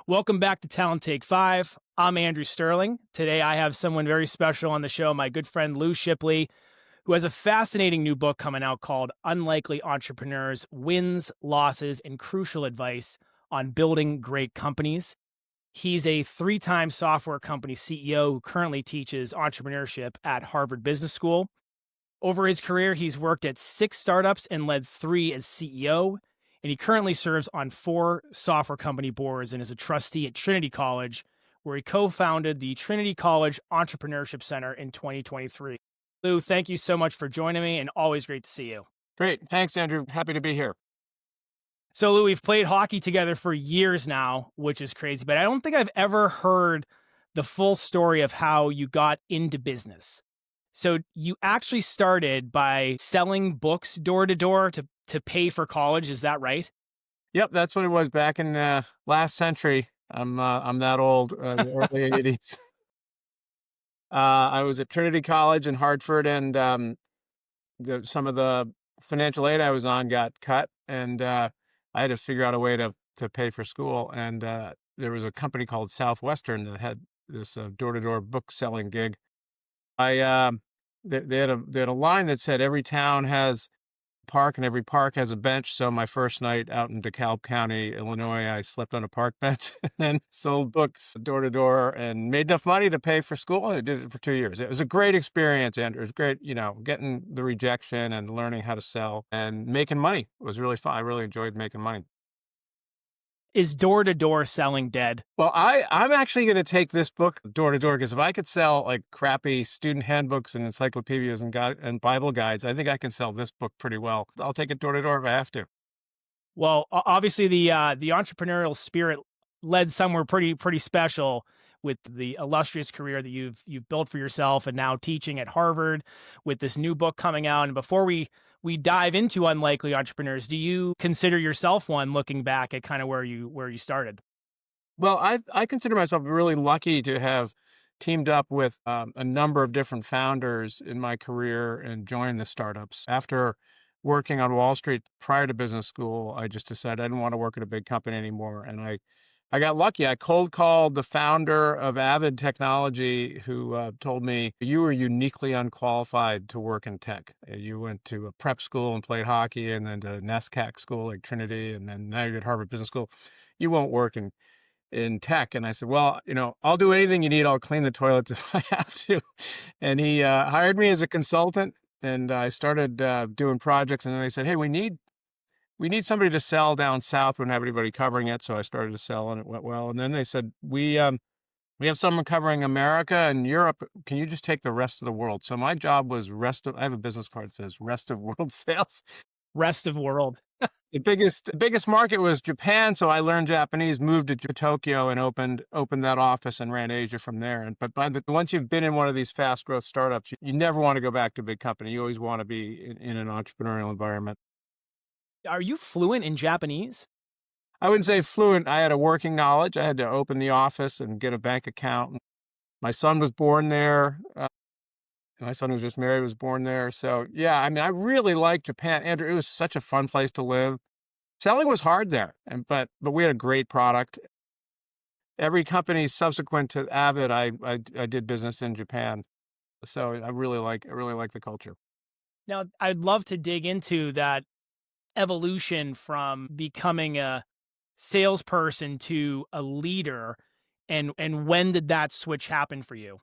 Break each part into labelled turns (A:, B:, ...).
A: Welcome back to Talent Take 5. I'm Andrew Sterling. Today I have someone very special on the show, my good friend Lou Shipley, who has a fascinating new book coming out called Unlikely Entrepreneurs: Wins, Losses, and Crucial Advice on Building Great Companies. He's a 3-time software company CEO who currently teaches entrepreneurship at Harvard Business School. Over his career, he's worked at 6 startups and led 3 as CEO. And he currently serves on 4 software company boards and is a trustee at Trinity College, where he co-founded the Trinity College Entrepreneurship Center in 2023. Lou, thank you so much for joining me, and always great to see you.
B: Great. Thanks, Andrew. Happy to be here.
A: So, Lou, we've played hockey together for years now, which is crazy, but I don't think I've ever heard the full story of how you got into business. So you actually started by selling books door to door to pay for college. Is that right?
B: Yep, that's what it was back in last century. I'm that old, the early 80s. I was at Trinity College in Hartford, and some of the financial aid I was on got cut, and I had to figure out a way to pay for school. And there was a company called Southwestern that had this door-to-door book selling gig. I they had a line that said every town has park and every park has a bench. So my first night out in DeKalb County, Illinois, I slept on a park bench and then sold books door to door and made enough money to pay for school. I did it for 2 years. It was a great experience, Andrew. It was great, getting the rejection and learning how to sell and making money. It was really fun. I really enjoyed making money.
A: Is door to door selling dead?
B: Well, I'm actually going to take this book door to door, because if I could sell like crappy student handbooks and encyclopedias and Bible guides, I think I can sell this book pretty well. I'll take it door to door if I have to.
A: Well, obviously the entrepreneurial spirit led somewhere pretty special with the illustrious career that you've built for yourself, and now teaching at Harvard with this new book coming out. And before we dive into Unlikely Entrepreneurs, do you consider yourself one, looking back at kind of where you started?
B: Well, I consider myself really lucky to have teamed up with a number of different founders in my career and joined the startups. After working on Wall Street prior to business school, I just decided I didn't want to work at a big company anymore. And I got lucky. I cold called the founder of Avid Technology, who told me, "You were uniquely unqualified to work in tech. You went to a prep school and played hockey, and then to NESCAC school like Trinity, and then now you're at Harvard Business School. You won't work in tech." And I said, "Well, I'll do anything you need. I'll clean the toilets if I have to." And he hired me as a consultant, and I started doing projects. And then they said, "Hey, we need somebody to sell down south. We don't have anybody covering it." So I started to sell, and it went well. And then they said, "We have someone covering America and Europe. Can you just take the rest of the world?" So my job was I have a business card that says rest of world sales.
A: Rest of world.
B: The biggest market was Japan, so I learned Japanese, moved to Tokyo, and opened that office and ran Asia from there. But once you've been in one of these fast growth startups, you never want to go back to a big company. You always want to be in an entrepreneurial environment.
A: Are you fluent in Japanese?
B: I wouldn't say fluent. I had a working knowledge. I had to open the office and get a bank account. My son was born there. My son, who was just married, was born there. So yeah, I mean, I really liked Japan. Andrew, it was such a fun place to live. Selling was hard there, but we had a great product. Every company subsequent to Avid, I did business in Japan. So I really like the culture.
A: Now, I'd love to dig into that evolution from becoming a salesperson to a leader, and when did that switch happen for you?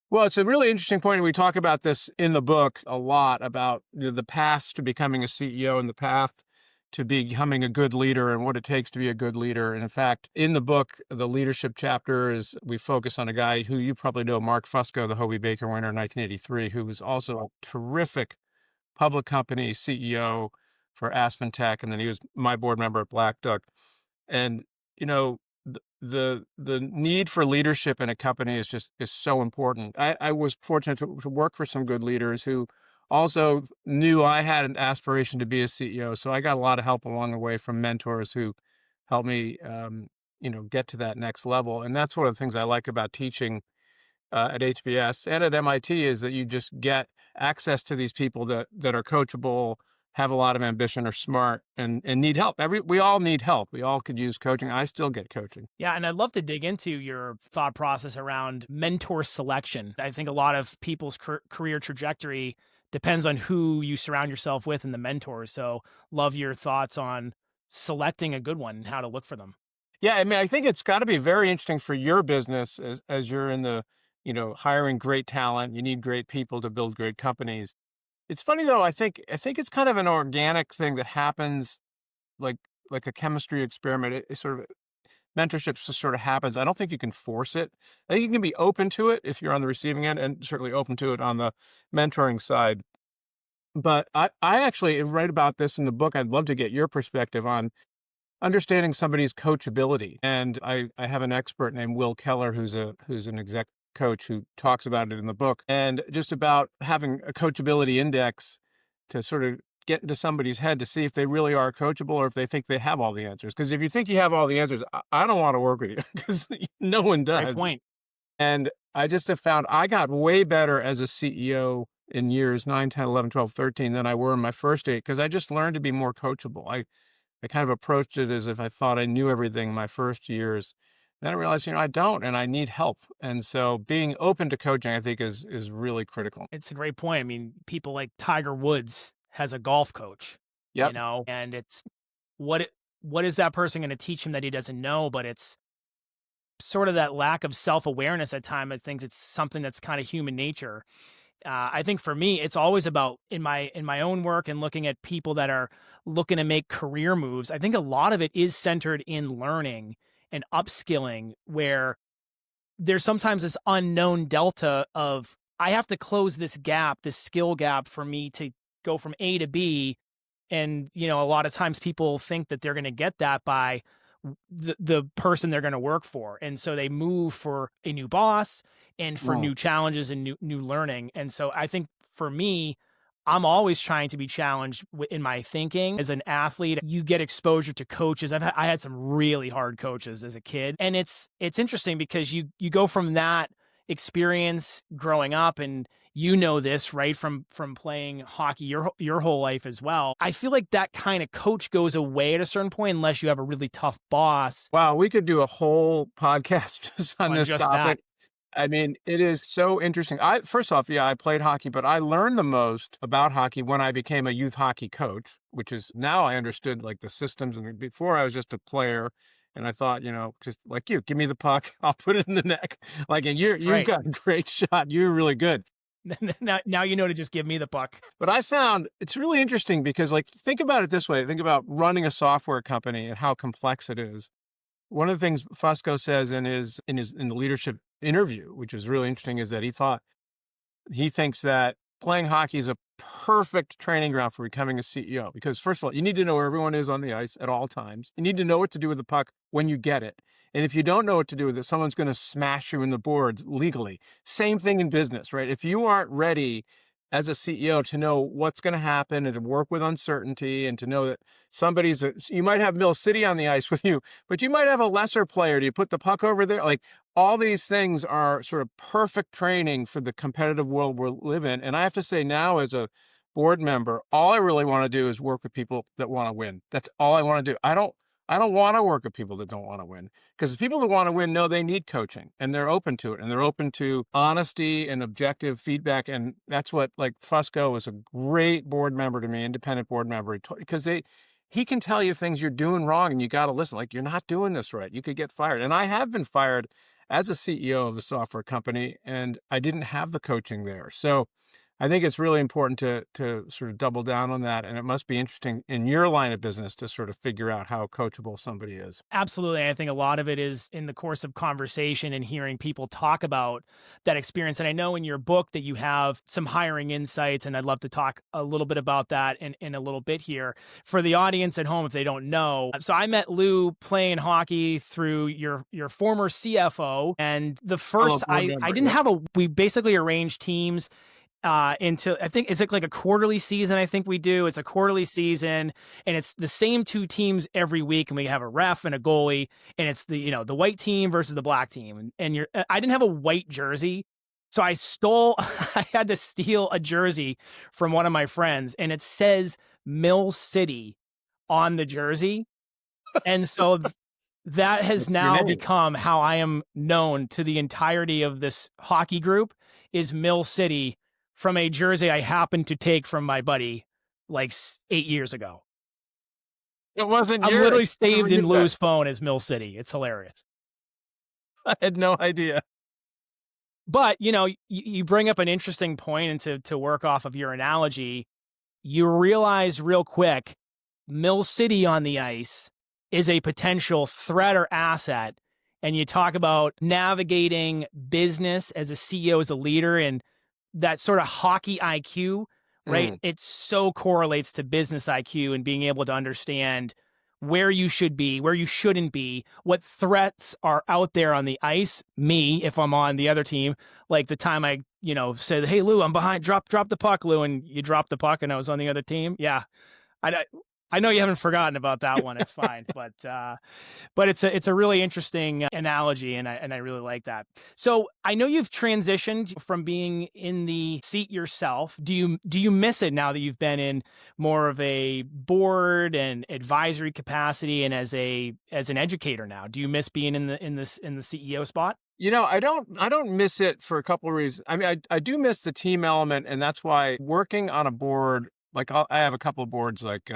B: Well, it's a really interesting point. We talk about this in the book a lot, about the path to becoming a CEO and the path to becoming a good leader and what it takes to be a good leader. And in fact, in the book, the leadership chapter is we focus on a guy who you probably know, Mark Fusco, the Hobie Baker winner in 1983, who was also a terrific public company CEO for Aspen Tech. And then he was my board member at Black Duck. And, you know, the need for leadership in a company is so important. I was fortunate to work for some good leaders who also knew I had an aspiration to be a CEO. So I got a lot of help along the way from mentors who helped me, get to that next level. And that's one of the things I like about teaching at HBS and at MIT, is that you just get access to these people that are coachable, have a lot of ambition, are smart, and need help. We all need help. We all could use coaching. I still get coaching.
A: Yeah, and I'd love to dig into your thought process around mentor selection. I think a lot of people's career trajectory depends on who you surround yourself with and the mentors. So, love your thoughts on selecting a good one and how to look for them.
B: Yeah, I mean, I think it's got to be very interesting for your business as you're in the, hiring great talent. You need great people to build great companies. It's funny though. I think it's kind of an organic thing that happens, like like a chemistry experiment. It sort of mentorship just sort of happens. I don't think you can force it. I think you can be open to it if you're on the receiving end, and certainly open to it on the mentoring side. But I actually write about this in the book. I'd love to get your perspective on understanding somebody's coachability. And I have an expert named Will Keller, who's an exec coach, who talks about it in the book, and just about having a coachability index to sort of get into somebody's head to see if they really are coachable or if they think they have all the answers. Because if you think you have all the answers, I don't want to work with you, because no one
A: Great
B: does.
A: point.
B: And I just have found I got way better as a CEO in years 9, 10, 11, 12, 13 than I were in my first 8, because I just learned to be more coachable. I kind of approached it as if I thought I knew everything my first years. Then I realized, I don't, and I need help. And so being open to coaching, I think, is really critical.
A: It's a great point. I mean, people like Tiger Woods has a golf coach,
B: Yep.
A: and it's what is that person going to teach him that he doesn't know? But it's sort of that lack of self-awareness at time. I think it's something that's kind of human nature. I think for me, it's always about in my own work and looking at people that are looking to make career moves. I think a lot of it is centered in learning and upskilling, where there's sometimes this unknown delta of I have to close this gap, this skill gap for me to go from A to B. And, a lot of times people think that they're going to get that by the person they're going to work for. And so they move for a new boss and for
B: Mm.
A: new challenges and new learning. And so I think for me, I'm always trying to be challenged in my thinking. As an athlete, you get exposure to coaches. I had some really hard coaches as a kid, and it's interesting because you go from that experience growing up, and this, right, from playing hockey your whole life as well. I feel like that kind of coach goes away at a certain point unless you have a really tough boss
B: Wow, we could do a whole podcast just on
A: on
B: this
A: just that.
B: topic. I mean, it is so interesting. First off, yeah, I played hockey, but I learned the most about hockey when I became a youth hockey coach, which is now I understood like the systems. And before I was just a player, and I thought, just like you, give me the puck, I'll put it in the net. Like, and
A: That's
B: you've
A: right.
B: got a great shot. You're really good.
A: Now to just give me the puck.
B: But I found it's really interesting because, like, think about it this way. Think about running a software company and how complex it is. One of the things Fusco says in the leadership interview, which is really interesting, is that he thinks that playing hockey is a perfect training ground for becoming a CEO. Because first of all, you need to know where everyone is on the ice at all times. You need to know what to do with the puck when you get it. And if you don't know what to do with it, someone's going to smash you in the boards legally. Same thing in business, right? If you aren't ready as a CEO to know what's going to happen and to work with uncertainty and to know that you might have Mill City on the ice with you, but you might have a lesser player. Do you put the puck over there? Like, all these things are sort of perfect training for the competitive world we live in. And I have to say now, as a board member, all I really want to do is work with people that want to win. That's all I want to do. I don't want to work with people that don't want to win, because the people that want to win know they need coaching, and they're open to it, and they're open to honesty and objective feedback. And that's what, like, Fusco was a great board member to me, independent board member, because he can tell you things you're doing wrong and you got to listen. Like, you're not doing this right. You could get fired. And I have been fired as a CEO of a software company, and I didn't have the coaching there. So I think it's really important to sort of double down on that. And it must be interesting in your line of business to sort of figure out how coachable somebody is.
A: Absolutely. I think a lot of it is in the course of conversation and hearing people talk about that experience. And I know in your book that you have some hiring insights, and I'd love to talk a little bit about that in a little bit here. For the audience at home, if they don't know, so I met Lou playing hockey through your former CFO. And the
B: Fellow
A: first,
B: board
A: I
B: member.
A: didn't
B: Yep.
A: have we basically arranged teams into, I think, is it like a quarterly season? I think we do. It's a quarterly season, and it's the same two teams every week, and we have a ref and a goalie, and it's the white team versus the black team. And I didn't have a white jersey, so I had to steal a jersey from one of my friends, and it says Mill City on the jersey. And so that has
B: That's your
A: now
B: name.
A: become how I am known to the entirety of this hockey group is Mill City from a jersey I happened to take from my buddy like 8 years ago.
B: It wasn't
A: I'm
B: yours.
A: literally
B: Never
A: saved
B: knew
A: in
B: that.
A: Lou's phone as Mill City. It's hilarious.
B: I had no idea.
A: But, you bring up an interesting point and to work off of your analogy, you realize real quick Mill City on the ice is a potential threat or asset. And you talk about navigating business as a CEO, as a leader, and that sort of hockey IQ, right?
B: Mm.
A: It so correlates to business IQ and being able to understand where you should be, where you shouldn't be, what threats are out there on the ice. Me, if I'm on the other team, like the time I, said, "Hey Lou, I'm behind, drop the puck, Lou," and you dropped the puck and I was on the other team. Yeah. I I know you haven't forgotten about that one. It's fine, but it's a really interesting analogy, and I really like that. So I know you've transitioned from being in the seat yourself. Do you miss it now that you've been in more of a board and advisory capacity, and as an educator now? Do you miss being in the CEO spot?
B: I don't miss it for a couple of reasons. I mean, I do miss the team element, and that's why working on a board, like I have a couple of boards, like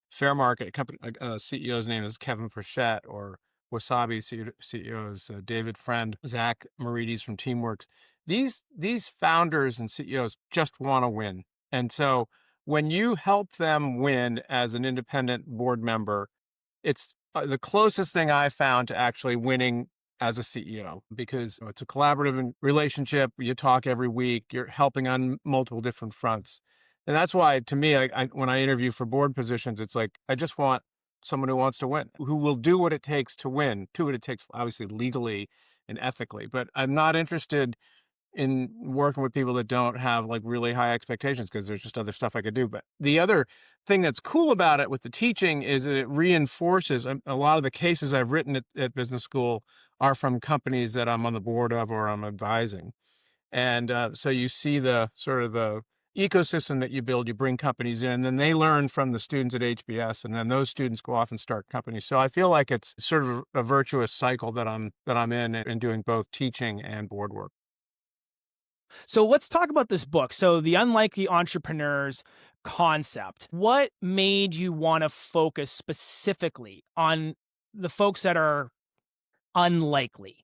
B: Fair Market company, CEO's name is Kevin Frechette, or Wasabi CEO is David Friend, Zach Marides from Teamworks. These founders and CEOs just want to win, and so when you help them win as an independent board member, it's the closest thing I found to actually winning as a CEO, because it's a collaborative relationship. You talk every week, you're helping on multiple different fronts. And that's why, to me, when I interview for board positions, it's like, I just want someone who wants to win, who will do what it takes to win, do what it takes, obviously legally and ethically. But I'm not interested in working with people that don't have like really high expectations, because there's just other stuff I could do. But the other thing that's cool about it with the teaching is that it reinforces a lot of the cases I've written at business school are from companies that I'm on the board of or I'm advising. And so you see the sort of the ecosystem that you build, you bring companies in, and then they learn from the students at HBS, and then those students go off and start companies. So I feel like it's sort of a virtuous cycle that I'm in doing both teaching and board work.
A: So let's talk about this book. So the unlikely entrepreneurs concept. What made you want to focus specifically on the folks that are unlikely?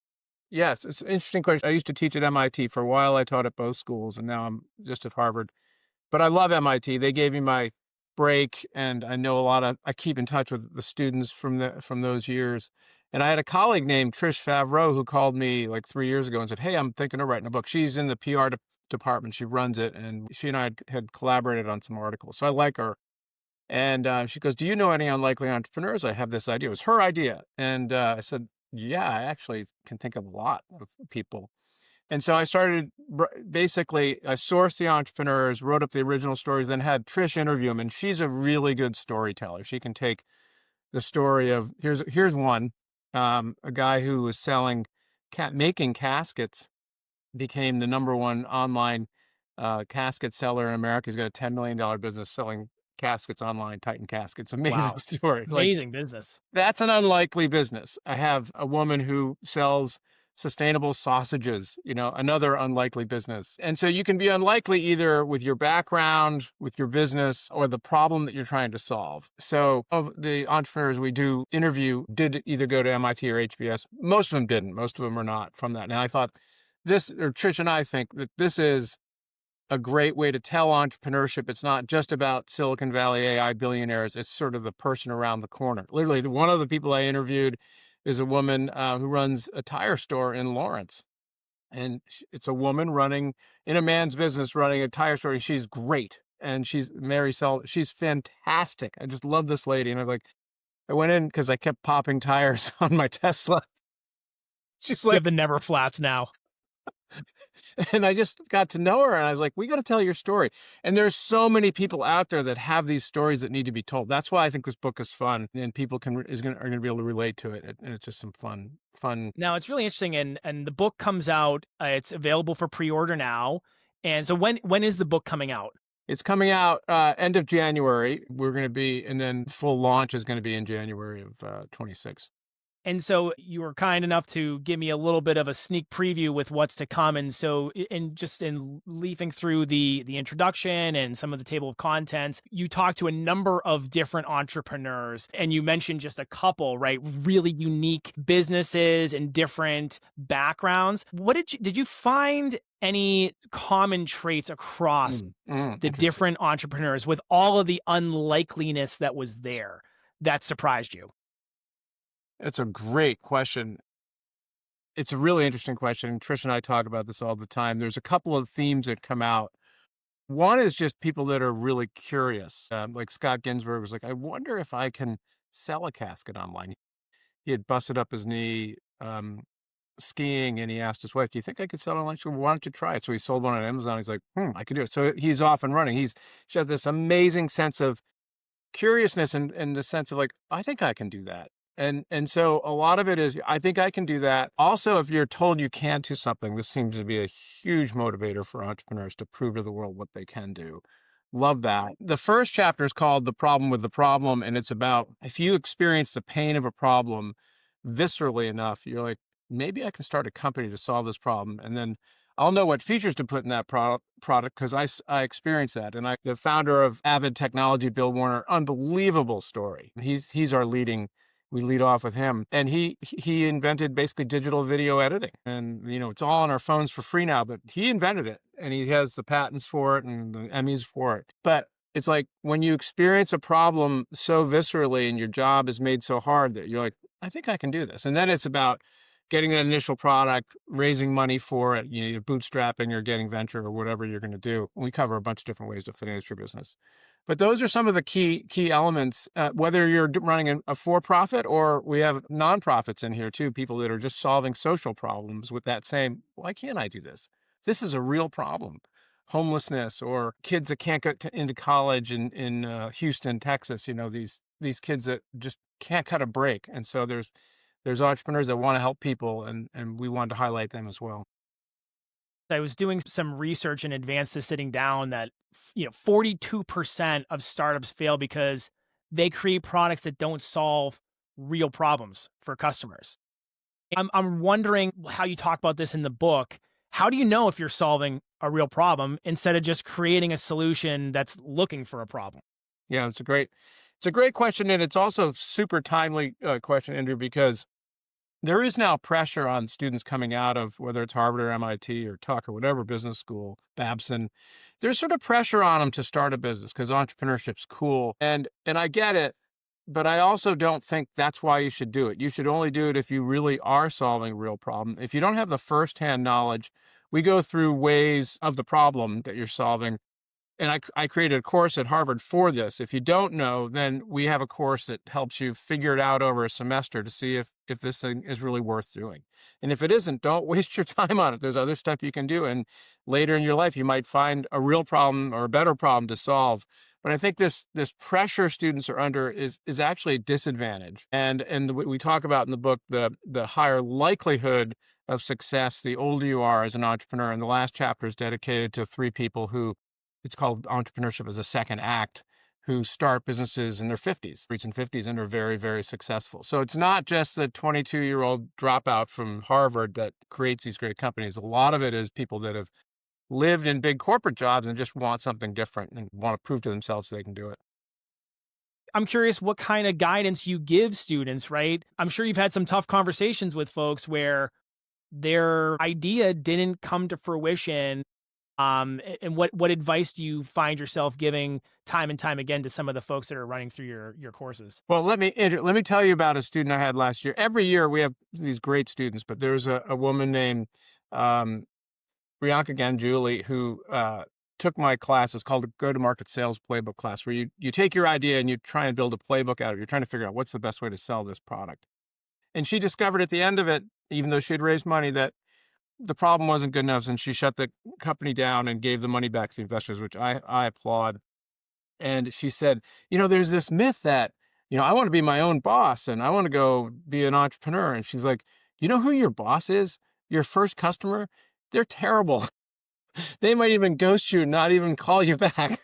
B: Yes, it's an interesting question. I used to teach at MIT. For a while, I taught at both schools, and now I'm just at Harvard. But I love MIT. They gave me my break, and I keep in touch with the students from those years. And I had a colleague named Trish Favreau who called me like 3 years ago and said, "Hey, I'm thinking of writing a book." She's in the PR department. She runs it, and she and I had collaborated on some articles. So I like her. And she goes, "Do you know any unlikely entrepreneurs? I have this idea." It was her idea. And I said, "Yeah, I actually can think of a lot of people." And so I started, basically, I sourced the entrepreneurs, wrote up the original stories, then had Trish interview them. And she's a really good storyteller. She can take the story of, here's one, a guy who was making caskets, became the number one online casket seller in America. He's got a $10 million business selling caskets online, Titan caskets. Amazing
A: Wow.
B: story. Like,
A: Amazing business.
B: that's an unlikely business. I have a woman who sells sustainable sausages, another unlikely business. And so you can be unlikely either with your background, with your business, or the problem that you're trying to solve. So of the entrepreneurs we do interview did either go to MIT or HBS. Most of them didn't. Most of them are not from that. And I thought Trish and I think that this is a great way to tell entrepreneurship. It's not just about Silicon Valley AI billionaires. It's sort of the person around the corner. Literally, one of the people I interviewed is a woman who runs a tire store in Lawrence. And it's a woman running in a man's business, running a tire store. And she's great. And she's Mary Sullivan. She's fantastic. I just love this lady. And I went in because I kept popping tires on my Tesla. She's
A: You have
B: like,
A: the never flats now.
B: and I just got to know her, and I was like, we got to tell your story. And there's so many people out there that have these stories that need to be told. That's why I think this book is fun, and people are going to be able to relate to it. And it's just some fun.
A: Now it's really interesting, and the book comes out. It's available for pre-order now. And so when is the book coming out?
B: It's coming out end of January. We're going to be, and then full launch is going to be in January of 26.
A: And so you were kind enough to give me a little bit of a sneak preview with what's to come. And so, in just in leafing through the introduction and some of the table of contents, you talked to a number of different entrepreneurs, and you mentioned just a couple, right? Really unique businesses and different backgrounds. What did you find any common traits across the
B: Interesting.
A: different entrepreneurs with all of the unlikeliness that was there that surprised you?
B: It's a great question. It's a really interesting question. Trish and I talk about this all the time. There's a couple of themes that come out. One is just people that are really curious. Like Scott Ginsburg was like, I wonder if I can sell a casket online. He had busted up his knee skiing, and he asked his wife, do you think I could sell it online? She said, well, why don't you try it? So he sold one on Amazon. He's like, I could do it. So he's off and running. She has this amazing sense of curiousness and the sense of like, I think I can do that. And so a lot of it is, I think I can do that. Also, if you're told you can't do something, this seems to be a huge motivator for entrepreneurs to prove to the world what they can do. Love that. The first chapter is called The Problem with the Problem. And it's about if you experience the pain of a problem viscerally enough, you're like, maybe I can start a company to solve this problem. And then I'll know what features to put in that product because I experienced that. And the founder of Avid Technology, Bill Warner, unbelievable story. He's our leading. We lead off with him, and he invented basically digital video editing, and it's all on our phones for free now. But he invented it, and he has the patents for it and the Emmys for it. But it's like when you experience a problem so viscerally, and your job is made so hard that you're like, I think I can do this. And then it's about getting that initial product, raising money for it, either bootstrapping or getting venture or whatever you're going to do. We cover a bunch of different ways to finance your business. But those are some of the key elements, whether you're running a for-profit or we have nonprofits in here too, people that are just solving social problems with that same, why can't I do this? This is a real problem. Homelessness or kids that can't get into college in Houston, Texas, these kids that just can't cut a break. And so there's entrepreneurs that want to help people, and we wanted to highlight them as well.
A: I was doing some research in advance to sitting down that 42% of startups fail because they create products that don't solve real problems for customers. I'm wondering how you talk about this in the book. How do you know if you're solving a real problem instead of just creating a solution that's looking for a problem?
B: Yeah, it's a great question, and it's also a super timely question, Andrew, because there is now pressure on students coming out of whether it's Harvard or MIT or Tuck or whatever business school, Babson. There's sort of pressure on them to start a business because entrepreneurship's cool, and I get it, but I also don't think that's why you should do it. You should only do it if you really are solving a real problem. If you don't have the firsthand knowledge, we go through ways of the problem that you're solving. And I created a course at Harvard for this. If you don't know, then we have a course that helps you figure it out over a semester to see if this thing is really worth doing. And if it isn't, don't waste your time on it. There's other stuff you can do. And later in your life, you might find a real problem or a better problem to solve. But I think this pressure students are under is actually a disadvantage. And we talk about in the book the higher likelihood of success the older you are as an entrepreneur. And the last chapter is dedicated to 3 people who it's called Entrepreneurship as a Second Act, who start businesses in their 50s, reaching 50s, and are very, very successful. So it's not just the 22-year-old dropout from Harvard that creates these great companies. A lot of it is people that have lived in big corporate jobs and just want something different and want to prove to themselves they can do it.
A: I'm curious what kind of guidance you give students, right? I'm sure you've had some tough conversations with folks where their idea didn't come to fruition. And what advice do you find yourself giving time and time again to some of the folks that are running through your courses?
B: Well, Andrew, let me tell you about a student I had last year. Every year we have these great students, but there's a woman named um, Priyanka Ganjuli who took my class. It's called a go-to-market sales playbook class, where you take your idea and you try and build a playbook out of it. You're trying to figure out what's the best way to sell this product. And she discovered at the end of it, even though she had raised money, that the problem wasn't good enough, and she shut the company down and gave the money back to the investors, which I applaud. And she said, there's this myth that, I want to be my own boss and I want to go be an entrepreneur. And she's like, you know who your boss is? Your first customer? They're terrible. They might even ghost you, not even call you back.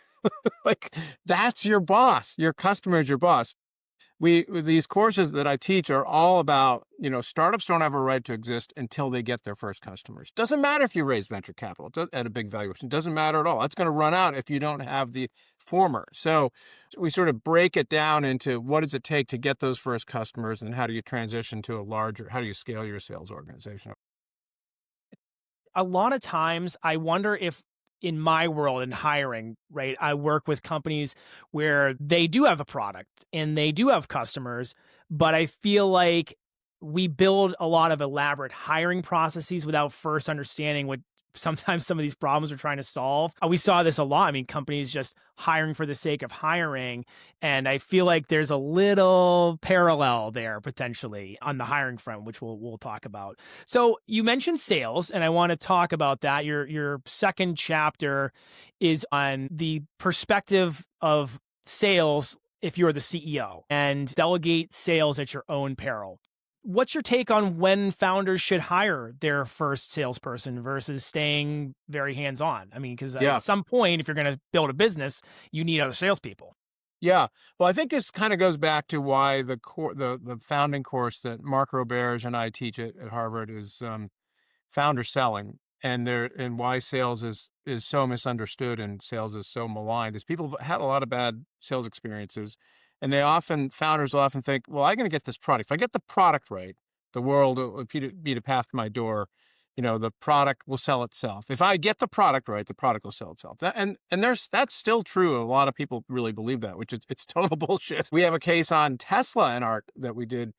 B: Like, that's your boss. Your customer is your boss. These courses that I teach are all about, startups don't have a right to exist until they get their first customers. Doesn't matter if you raise venture capital at a big valuation. Doesn't matter at all. That's going to run out if you don't have the former. So we sort of break it down into what does it take to get those first customers, and how do you transition to how do you scale your sales organization?
A: A lot of times I wonder if in my world in hiring, right, I work with companies where they do have a product and they do have customers, but I feel like we build a lot of elaborate hiring processes without first understanding what sometimes some of these problems we're trying to solve. We saw this a lot. I mean, companies just hiring for the sake of hiring. And I feel like there's a little parallel there potentially on the hiring front, which we'll talk about. So you mentioned sales, and I want to talk about that. Your second chapter is on the perspective of sales if you're the CEO, and delegate sales at your own peril. What's your take on when founders should hire their first salesperson versus staying very hands-on? I mean, because
B: Yeah.
A: at some point, if you're going to build a business, you need other salespeople.
B: Yeah. Well, I think this kind of goes back to why the founding course that Mark Roberge and I teach at Harvard is founder selling, and why sales is so misunderstood and sales is so maligned is people have had a lot of bad sales experiences, and founders will often think, well, I'm going to get this product. If I get the product right, the world will beat a path to my door. The product will sell itself. If I get the product right, the product will sell itself. That's still true. A lot of people really believe that, which is it's total bullshit. We have a case on Tesla in art that we did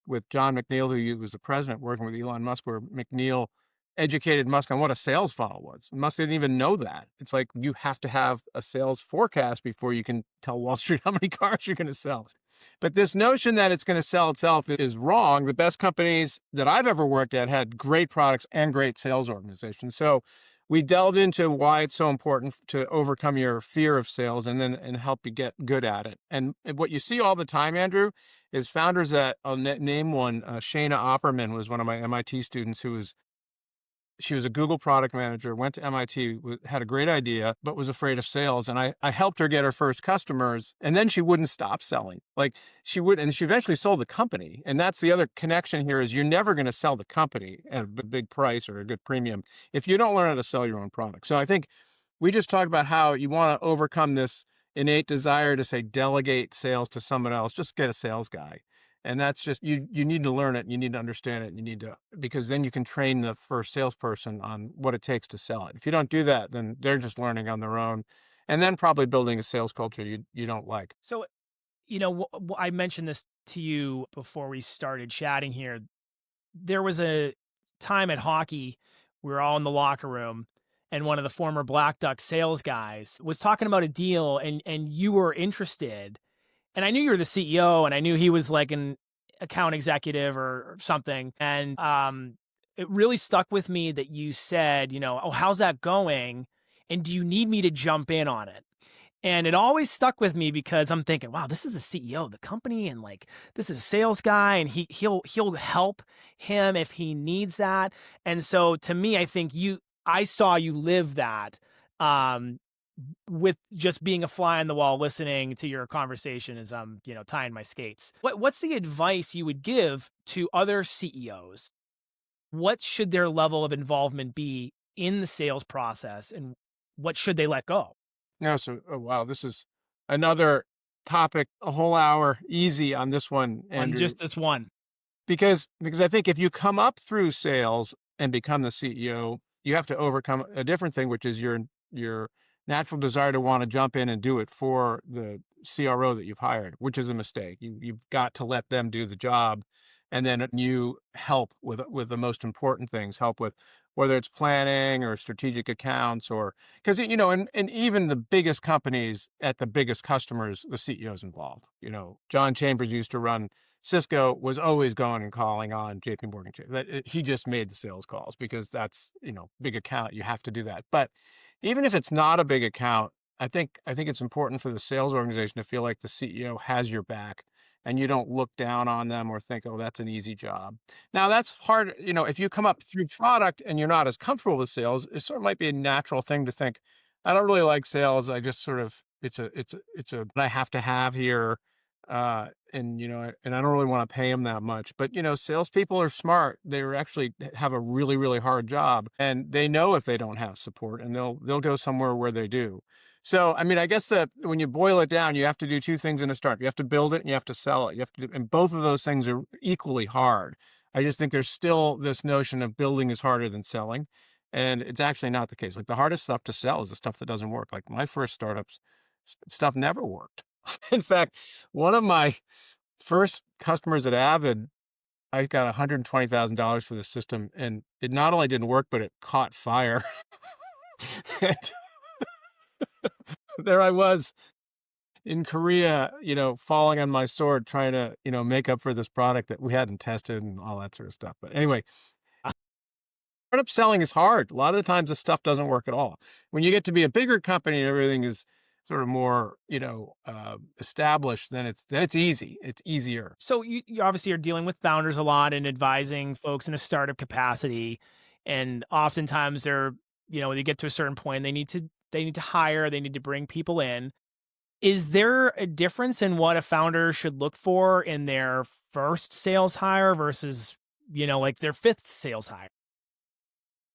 B: with John McNeil, who was the president, working with Elon Musk, where McNeil educated Musk on what a sales funnel was. Musk didn't even know that. It's like you have to have a sales forecast before you can tell Wall Street how many cars you're going to sell. But this notion that it's going to sell itself is wrong. The best companies that I've ever worked at had great products and great sales organizations. So we delved into why it's so important to overcome your fear of sales and help you get good at it. And what you see all the time, Andrew, is founders that I'll name one. Shana Opperman was one of my MIT students she was a Google product manager, went to MIT, had a great idea, but was afraid of sales. And I helped her get her first customers, and then she wouldn't stop selling. Like and she eventually sold the company. And that's the other connection here is you're never going to sell the company at a big price or a good premium if you don't learn how to sell your own product. So I think we just talked about how you want to overcome this innate desire to say, delegate sales to someone else, just get a sales guy. And that's just, you need to learn it. You need to understand it. Because then you can train the first salesperson on what it takes to sell it. If you don't do that, then they're just learning on their own, and then probably building a sales culture you don't like.
A: So, I mentioned this to you before we started chatting here. There was a time at hockey, we were all in the locker room, and one of the former Black Duck sales guys was talking about a deal, and you were interested. And I knew you were the CEO, and I knew he was like an account executive or something. And it really stuck with me that you said, oh, how's that going? And do you need me to jump in on it? And it always stuck with me because I'm thinking, wow, this is the CEO of the company, and like this is a sales guy, and he'll help him if he needs that. And so to me, I think I saw you live that. With just being a fly on the wall, listening to your conversation as I'm, tying my skates. What's the advice you would give to other CEOs? What should their level of involvement be in the sales process, and what should they let go?
B: No, so, oh, wow, this is another topic, a whole hour easy on this one,
A: On
B: Andrew.
A: just this one.
B: Because I think if you come up through sales and become the CEO, you have to overcome a different thing, which is your natural desire to want to jump in and do it for the CRO that you've hired, which is a mistake. You've got to let them do the job, and then you help with the most important things. Help with whether it's planning or strategic accounts, or because and even the biggest companies at the biggest customers, the CEO's involved. John Chambers used to run Cisco, was always going and calling on JP Morgan Chase. He just made the sales calls because that's, big account. You have to do that. But even if it's not a big account, I think it's important for the sales organization to feel like the CEO has your back, and you don't look down on them or think, oh, that's an easy job. Now that's hard. If you come up through product and you're not as comfortable with sales, it sort of might be a natural thing to think, I don't really like sales. I just sort of it's a I have to have here, and and I don't really want to pay them that much. But salespeople are smart. They're actually have a really really hard job, and they know if they don't have support, and they'll go somewhere where they do. So I mean, I guess that when you boil it down, you have to do two things in a startup. You have to build it, and you have to sell it. You have to, and both of those things are equally hard. I just think there's still this notion of building is harder than selling. And it's actually not the case. Like the hardest stuff to sell is the stuff that doesn't work. Like my first startups, stuff never worked. In fact, one of my first customers at Avid, I got $120,000 for the system, and it not only didn't work, but it caught fire. And there I was in Korea, falling on my sword, trying to, make up for this product that we hadn't tested and all that sort of stuff. But anyway, startup selling is hard. A lot of the times, the stuff doesn't work at all. When you get to be a bigger company and everything is sort of more, established, then it's easy. It's easier.
A: So you obviously are dealing with founders a lot and advising folks in a startup capacity, and oftentimes when you get to a certain point, they need to hire, they need to bring people in. Is there a difference in what a founder should look for in their first sales hire versus like their fifth sales hire?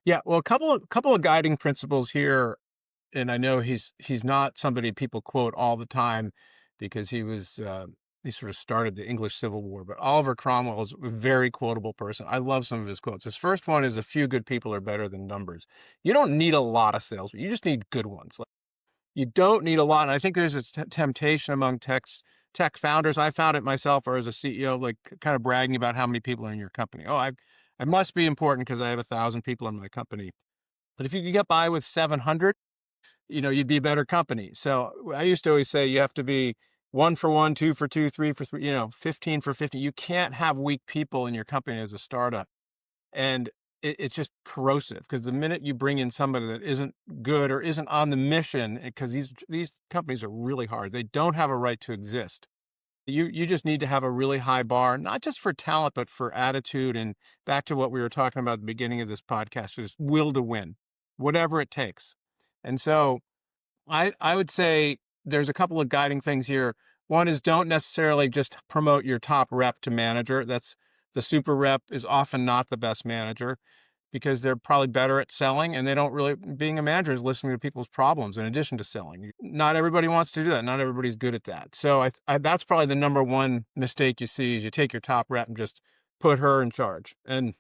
B: Yeah, well, a couple of guiding principles here, and I know he's not somebody people quote all the time because he sort of started the English Civil War, but Oliver Cromwell is a very quotable person. I love some of his quotes. His first one is, "A few good people are better than numbers." You don't need a lot of salesmen. You just need good ones. Like, you don't need a lot. And I think there's a temptation among tech founders. I found it myself, or as a CEO, like kind of bragging about how many people are in your company. Oh, I must be important because I have 1,000 people in my company. But if you could get by with 700, you'd be a better company. So I used to always say you have to be 1 for 1, 2 for 2, 3 for 3, 15 for 50. You can't have weak people in your company as a startup. And it's just corrosive because the minute you bring in somebody that isn't good or isn't on the mission, because these companies are really hard, they don't have a right to exist. You just need to have a really high bar, not just for talent, but for attitude. And back to what we were talking about at the beginning of this podcast, is will to win, whatever it takes. And so I would say there's a couple of guiding things here. One is don't necessarily just promote your top rep to manager. That's the super rep is often not the best manager because they're probably better at selling, and they don't really, being a manager is listening to people's problems in addition to selling. Not everybody wants to do that. Not everybody's good at that. So that's probably the number one mistake you see is you take your top rep and just put her in charge. And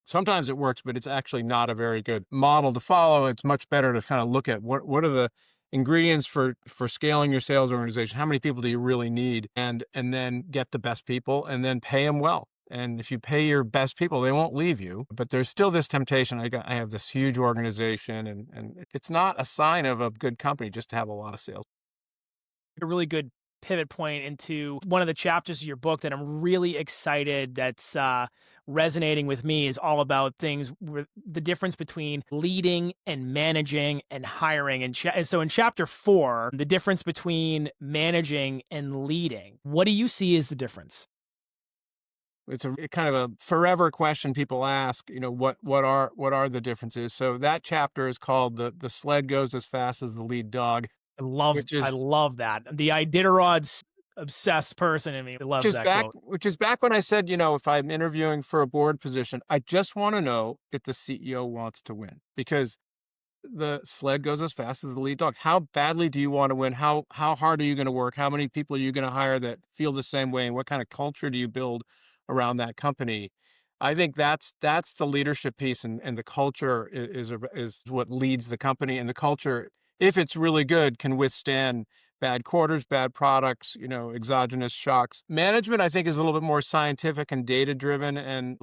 B: sometimes it works, but it's actually not a very good model to follow. It's much better to kind of look at what are the ingredients for scaling your sales organization. How many people do you really need? And then get the best people and then pay them well. And if you pay your best people, they won't leave you. But there's still this temptation. I have this huge organization, and it's not a sign of a good company just to have a lot of sales.
A: A really good pivot point into one of the chapters of your book that I'm really excited that's resonating with me is all about things with the difference between leading and managing and hiring. And so in chapter 4, the difference between managing and leading, what do you see as the difference?
B: It's a kind of a forever question people ask, what are the differences? So that chapter is called the sled goes as fast as the lead dog,
A: I love
B: which
A: I
B: is
A: love that. The Iditarod's obsessed person in me
B: which
A: loves
B: is
A: that
B: back
A: quote.
B: which is back when I said, if I'm interviewing for a board position, I just want to know if the CEO wants to win, because the sled goes as fast as the lead dog. How badly do you want to win? How hard are you going to work? How many people are you going to hire that feel the same way? And what kind of culture do you build around that company? I think that's the leadership piece, and the culture is what leads the company. And the culture, if it's really good, can withstand bad quarters, bad products, exogenous shocks. Management, I think, is a little bit more scientific and data driven and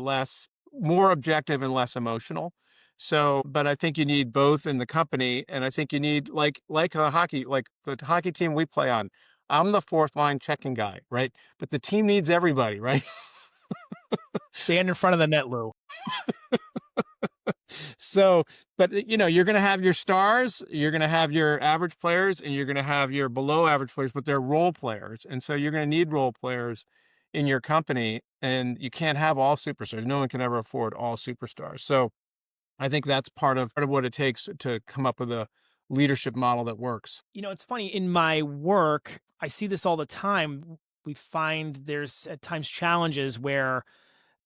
B: more objective and less emotional. So, but I think you need both in the company, and I think you need like the hockey team we play on. I'm the fourth line checking guy, right? But the team needs everybody, right?
A: Stand in front of the net, Lou.
B: So, but you're going to have your stars, you're going to have your average players, and you're going to have your below average players, but they're role players. And so you're going to need role players in your company, and you can't have all superstars. No one can ever afford all superstars. So I think that's part of what it takes to come up with leadership model that works.
A: It's funny in my work, I see this all the time. We find there's at times challenges where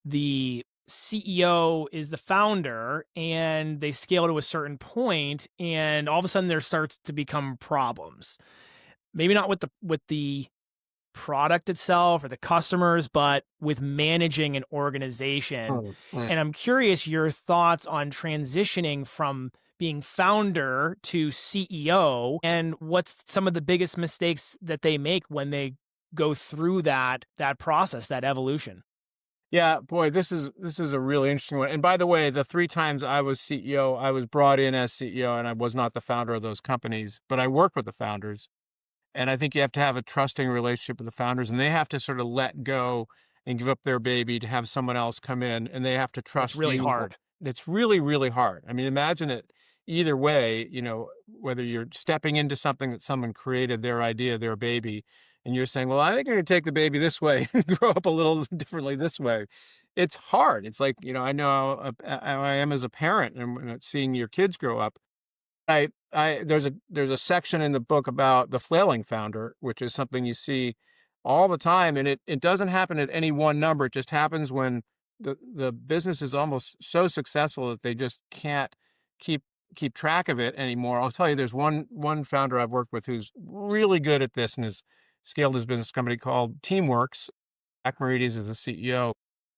A: the CEO is the founder and they scale to a certain point and all of a sudden there starts to become problems. Maybe not with the product itself or the customers, but with managing an organization.
B: Mm, mm.
A: And I'm curious your thoughts on transitioning from being founder to CEO and what's some of the biggest mistakes that they make when they go through that process, that evolution.
B: Yeah, boy, this is a really interesting one. And by the way, the 3 times I was CEO, I was brought in as CEO, and I was not the founder of those companies, but I worked with the founders. And I think you have to have a trusting relationship with the founders, and they have to sort of let go and give up their baby to have someone else come in, and they have to
A: That's
B: trust
A: really
B: you.
A: hard.
B: It's really, really hard. I mean, imagine it either way, whether you're stepping into something that someone created, their idea, their baby, and you're saying, well, I think I'm going to take the baby this way and grow up a little differently this way. It's hard. It's like, I know how I am as a parent and seeing your kids grow up. There's a section in the book about the flailing founder, which is something you see all the time, and it doesn't happen at any one number. It just happens when the business is almost so successful that they just can't keep keep track of it anymore. I'll tell you, there's one founder I've worked with who's really good at this and has scaled his business company called Teamworks. Jack Merides is the CEO.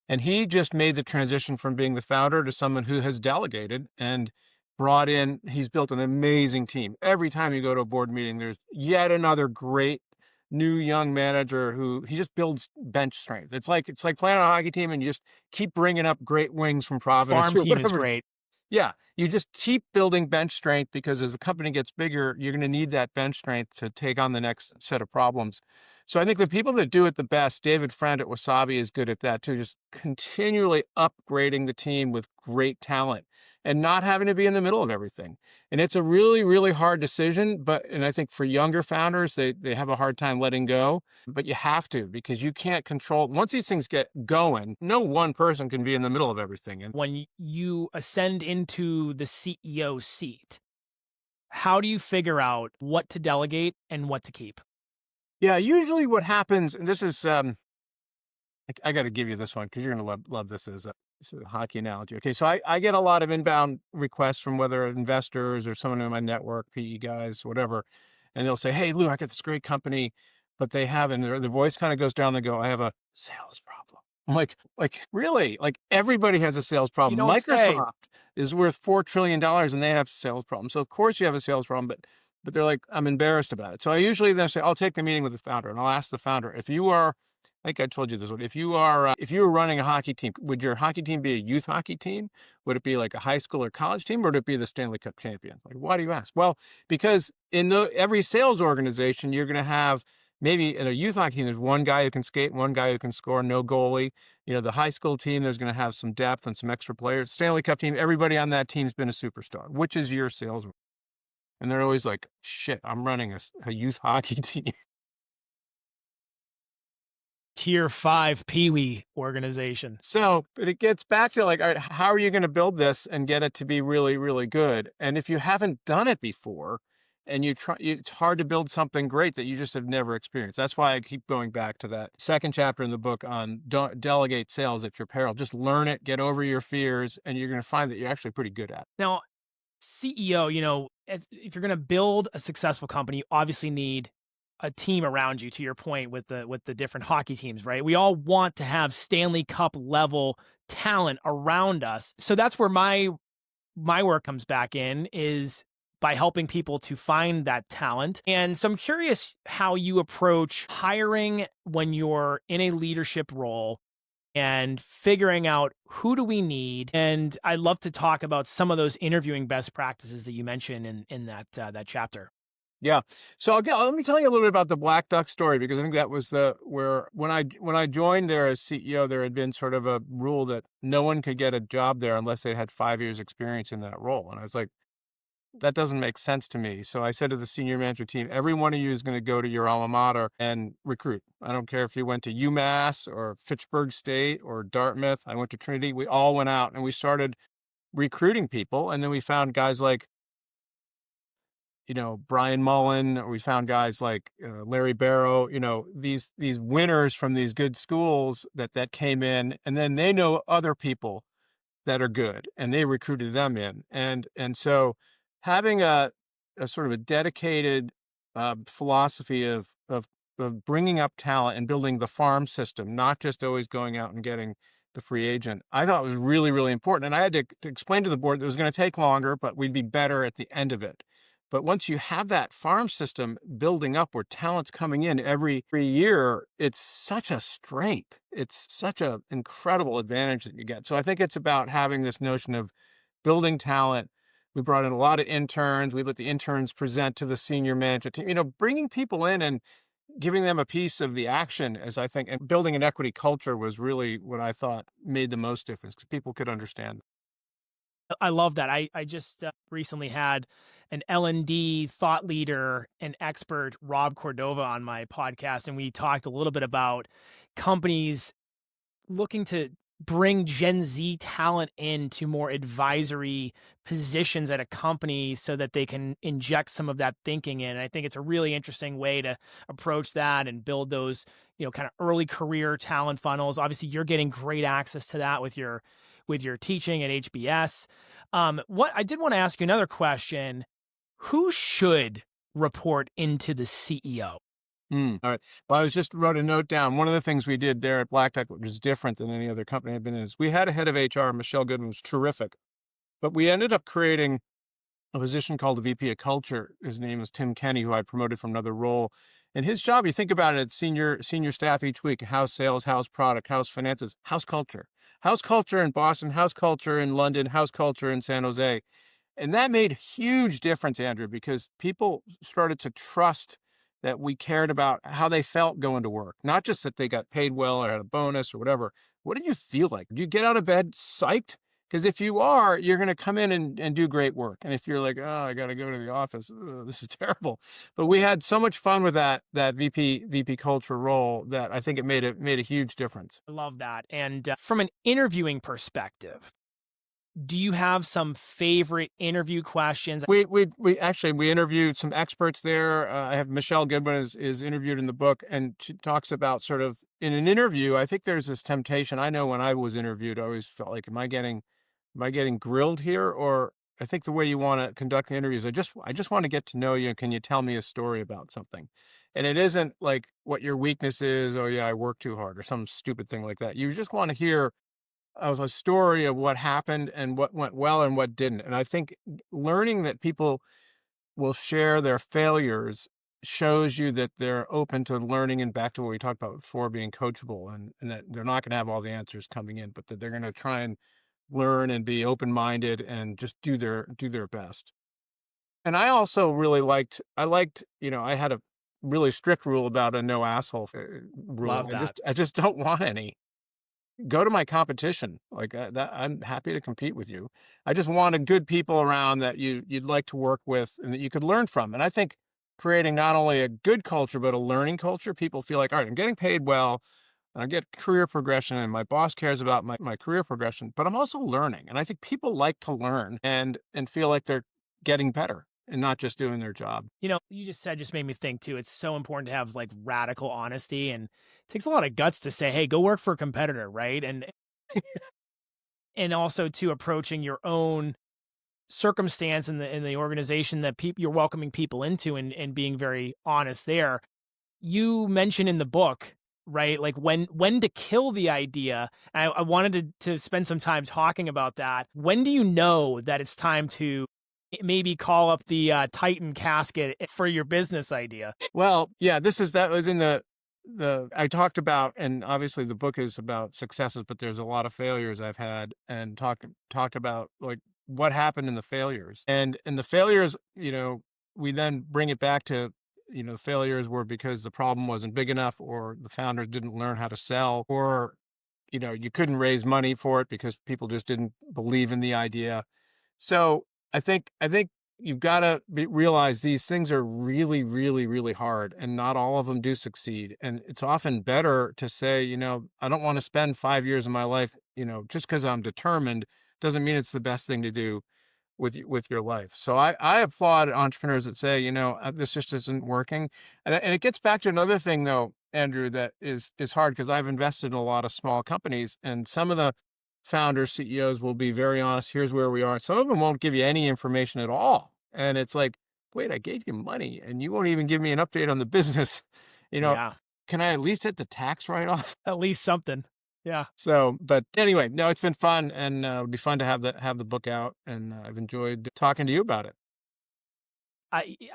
B: And he just made the transition from being the founder to someone who has delegated and brought in, he's built an amazing team. Every time you go to a board meeting, there's yet another great new young manager who he just builds bench strength. It's like playing on a hockey team and you just keep bringing up great wings from Providence
A: Farm
B: or
A: team is
B: whatever.
A: great.
B: Yeah, you just keep building bench strength because as the company gets bigger, you're going to need that bench strength to take on the next set of problems. So I think the people that do it the best, David Friend at Wasabi is good at that too, just continually upgrading the team with great talent and not having to be in the middle of everything. And it's a really, really hard decision, and I think for younger founders, they have a hard time letting go, but you have to because you can't control. Once these things get going, no one person can be in the middle of everything. And
A: When you ascend into the CEO seat, how do you figure out what to delegate and what to keep?
B: yeah, usually what happens, and this is, I got to give you this one because you're going to love this as a hockey analogy. Okay, so I get a lot of inbound requests from whether investors or someone in my network, PE guys, whatever, and they'll say, "Hey, Lou, I got this great company, but they have," and their voice kind of goes down. They go, "I have a sales problem." I'm like really? Like everybody has a sales
A: You
B: problem.
A: don't say.
B: Microsoft is worth $4 trillion and they have sales problems. So of course you have a sales problem, but they're like, I'm embarrassed about it. So I usually then say, I'll take the meeting with the founder and I'll ask the founder, if you are, I think I told you this one. If you were running a hockey team, would your hockey team be a youth hockey team? Would it be like a high school or college team, or would it be the Stanley Cup champion? Like, why do you ask? Well, because in every sales organization, you're going to have maybe in a youth hockey team, there's one guy who can skate, one guy who can score, no goalie. The high school team, there's going to have some depth and some extra players. Stanley Cup team, everybody on that team's been a superstar. Which is your sales? And they're always like, shit, I'm running a youth hockey team.
A: Tier 5 Pee-wee organization.
B: So, but it gets back to like, all right, how are you going to build this and get it to be really, really good? And if you haven't done it before and you try, it's hard to build something great that you just have never experienced. That's why I keep going back to that second chapter in the book on delegate sales at your peril. Just learn it, get over your fears, and you're going to find that you're actually pretty good at it.
A: Now, CEO, if you're going to build a successful company, you obviously need a team around you, to your point with the different hockey teams, right? We all want to have Stanley Cup level talent around us. So that's where my work comes back in, is by helping people to find that talent. And so I'm curious how you approach hiring when you're in a leadership role and figuring out who do we need. And I'd love to talk about some of those interviewing best practices that you mentioned in that chapter.
B: Yeah. So let me tell you a little bit about the Black Duck story, because I think that was where when I joined there as CEO, there had been sort of a rule that no one could get a job there unless they had 5 years experience in that role. And I was like, that doesn't make sense to me. So I said to the senior management team, every one of you is going to go to your alma mater and recruit. I don't care if you went to UMass or Fitchburg State or Dartmouth. I went to Trinity. We all went out and we started recruiting people. And then we found guys like Brian Mullen, or we found guys like Larry Barrow, these winners from these good schools that came in, and then they know other people that are good, and they recruited them in. And so having a sort of a dedicated philosophy of bringing up talent and building the farm system, not just always going out and getting the free agent, I thought was really, really important. And I had to explain to the board that it was going to take longer, but we'd be better at the end of it. But once you have that farm system building up where talent's coming in every year, it's such a strength. It's such an incredible advantage that you get. So I think it's about having this notion of building talent. We brought in a lot of interns. We let the interns present to the senior management team, bringing people in and giving them a piece of the action, as I think, and building an equity culture was really what I thought made the most difference because people could understand.
A: I love that. I just recently had an L&D thought leader and expert, Rob Cordova, on my podcast, and we talked a little bit about companies looking to bring Gen Z talent into more advisory positions at a company so that they can inject some of that thinking in. And I think it's a really interesting way to approach that and build those, kind of early career talent funnels. Obviously, you're getting great access to that with your teaching at HBS. What I did want to ask you another question: who should report into the CEO?
B: All right. Well, I was just wrote a note down. One of the things we did there at Black Tech, which is different than any other company I've been in, is we had a head of HR, Michelle Goodman, was terrific, but we ended up creating a position called the VP of Culture. His name is Tim Kenny, who I promoted from another role. And his job, you think about it, it's senior staff each week: house sales, house product, house finances, house culture in Boston, house culture in London, house culture in San Jose. And that made a huge difference, Andrew, because people started to trust that we cared about how they felt going to work, not just that they got paid well or had a bonus or whatever. What did you feel like? Did you get out of bed psyched? Because if you are, you're going to come in and do great work. And if you're like, oh, I got to go to the office, this is terrible. But we had so much fun with that VP culture role that I think it made a huge difference.
A: I love that. And from an interviewing perspective, do you have some favorite interview questions?
B: We interviewed some experts there. I have Michelle Goodwin is interviewed in the book, and she talks about sort of in an interview. I think there's this temptation. I know when I was interviewed, I always felt like, am I getting grilled here? Or I think the way you want to conduct the interviews, I just want to get to know you. Can you tell me a story about something? And it isn't like what your weakness is. Oh yeah, I work too hard or some stupid thing like that. You just want to hear of a story of what happened and what went well and what didn't. And I think learning that people will share their failures shows you that they're open to learning, and back to what we talked about before, being coachable, and that they're not going to have all the answers coming in, but that they're going to try and learn and be open-minded and just do their best. And I also really I had a really strict rule about a no asshole rule.
A: Love
B: I
A: that.
B: just I just don't want any. Go to my competition like that. I'm happy to compete with you. I just wanted good people around that you'd like to work with and that you could learn from. And I think creating not only a good culture but a learning culture, people feel like, all right, I'm getting paid well, and I get career progression, and my boss cares about my career progression, but I'm also learning. And I think people like to learn and feel like they're getting better and not just doing their job.
A: You just made me think too. It's so important to have like radical honesty, and it takes a lot of guts to say, "Hey, go work for a competitor," right? And also to approaching your own circumstance in the organization that you're welcoming people into, and being very honest there. You mention in the book, right? Like when to kill the idea. I wanted to spend some time talking about that. When do you know that it's time to maybe call up the Titan casket for your business idea?
B: Well, yeah, that was in the I talked about, and obviously the book is about successes, but there's a lot of failures I've had, and talked about like what happened in the failures. And the failures, we then bring it back to, failures were because the problem wasn't big enough, or the founders didn't learn how to sell, or you couldn't raise money for it because people just didn't believe in the idea. So I think you've got to realize these things are really, really, really hard, and not all of them do succeed. And it's often better to say, I don't want to spend 5 years of my life, just because I'm determined doesn't mean it's the best thing to do. with your life. So I applaud entrepreneurs that say, this just isn't working. And it gets back to another thing though, Andrew, that is hard because I've invested in a lot of small companies, and some of the founders, CEOs will be very honest. Here's where we are. Some of them won't give you any information at all. And it's like, wait, I gave you money and you won't even give me an update on the business. You know,
A: Yeah,
B: can I at least hit the tax write-off?
A: at least something. Yeah.
B: So, but anyway, no, it's been fun, and it'll be fun to have the book out, and I've enjoyed talking to you about it.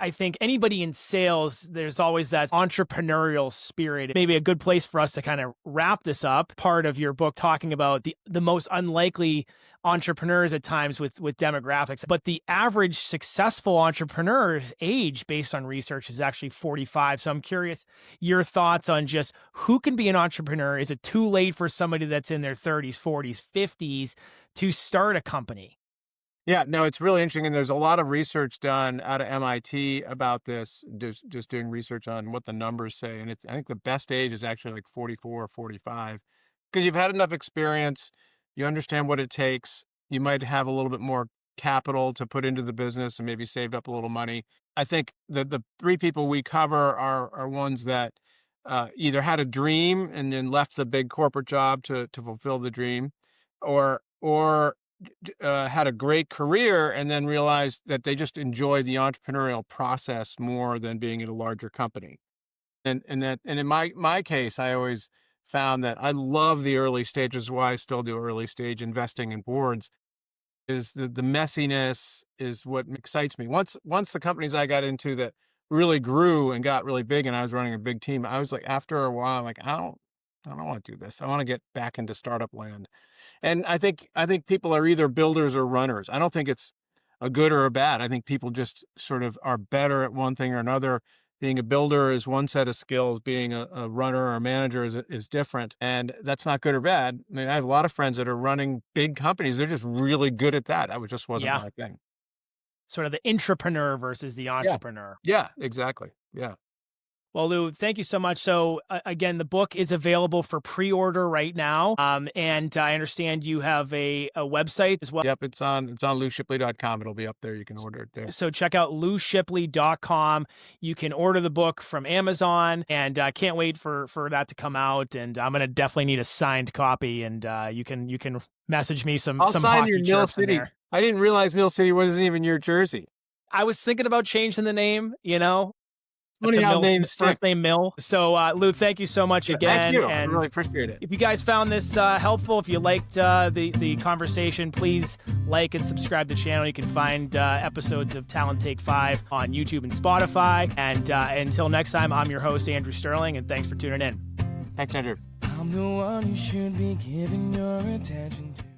A: I think anybody in sales, there's always that entrepreneurial spirit. Maybe a good place for us to kind of wrap this up. Part of your book talking about the most unlikely entrepreneurs at times with demographics, but the average successful entrepreneur's age based on research is actually 45. So I'm curious your thoughts on just who can be an entrepreneur. Is it too late for somebody that's in their 30s, 40s, 50s to start a company?
B: Yeah, no, it's really interesting, and there's a lot of research done out of MIT about this, just doing research on what the numbers say, and I think the best age is actually like 44 or 45, because you've had enough experience, you understand what it takes, you might have a little bit more capital to put into the business and maybe saved up a little money. I think the three people we cover are ones that either had a dream and then left the big corporate job to fulfill the dream, or had a great career and then realized that they just enjoy the entrepreneurial process more than being in a larger company. And in my case, I always found that I love the early stages. Why I still do early stage investing in boards is the messiness is what excites me. Once the companies I got into that really grew and got really big, and I was running a big team, I was like, after a while, I'm like, I don't want to do this. I want to get back into startup land. And I think people are either builders or runners. I don't think it's a good or a bad. I think people just sort of are better at one thing or another. Being a builder is one set of skills. Being a runner or a manager is different. And that's not good or bad. I mean, I have a lot of friends that are running big companies. They're just really good at that. That just wasn't
A: Yeah.
B: my thing.
A: Sort of the intrapreneur versus the
B: Yeah.
A: entrepreneur.
B: Yeah, exactly. Yeah.
A: Well, Lou, thank you so much. So again, the book is available for pre-order right now. And I understand you have a website as well.
B: Yep. It's on loushipley.com. It'll be up there. You can order it there.
A: So check out loushipley.com. You can order the book from Amazon, and I can't wait for that to come out. And I'm going to definitely need a signed copy, and you can message me some
B: I'll sign
A: hockey
B: your Mill
A: chirps in
B: City.
A: there.
B: I didn't realize Mill City wasn't even your jersey.
A: I was thinking about changing the name, It's
B: Funny
A: a
B: how
A: Mill,
B: names stick.
A: first name Mill. So, Lou, thank you so much again.
B: Thank you. I
A: And
B: really appreciate it.
A: if you guys found this helpful, if you liked the conversation, please like and subscribe to the channel. You can find episodes of Talent Take 5 on YouTube and Spotify. And until next time, I'm your host, Andrew Sterling, and thanks for tuning in.
B: Thanks, Andrew.
C: I'm the one you should be giving your attention to.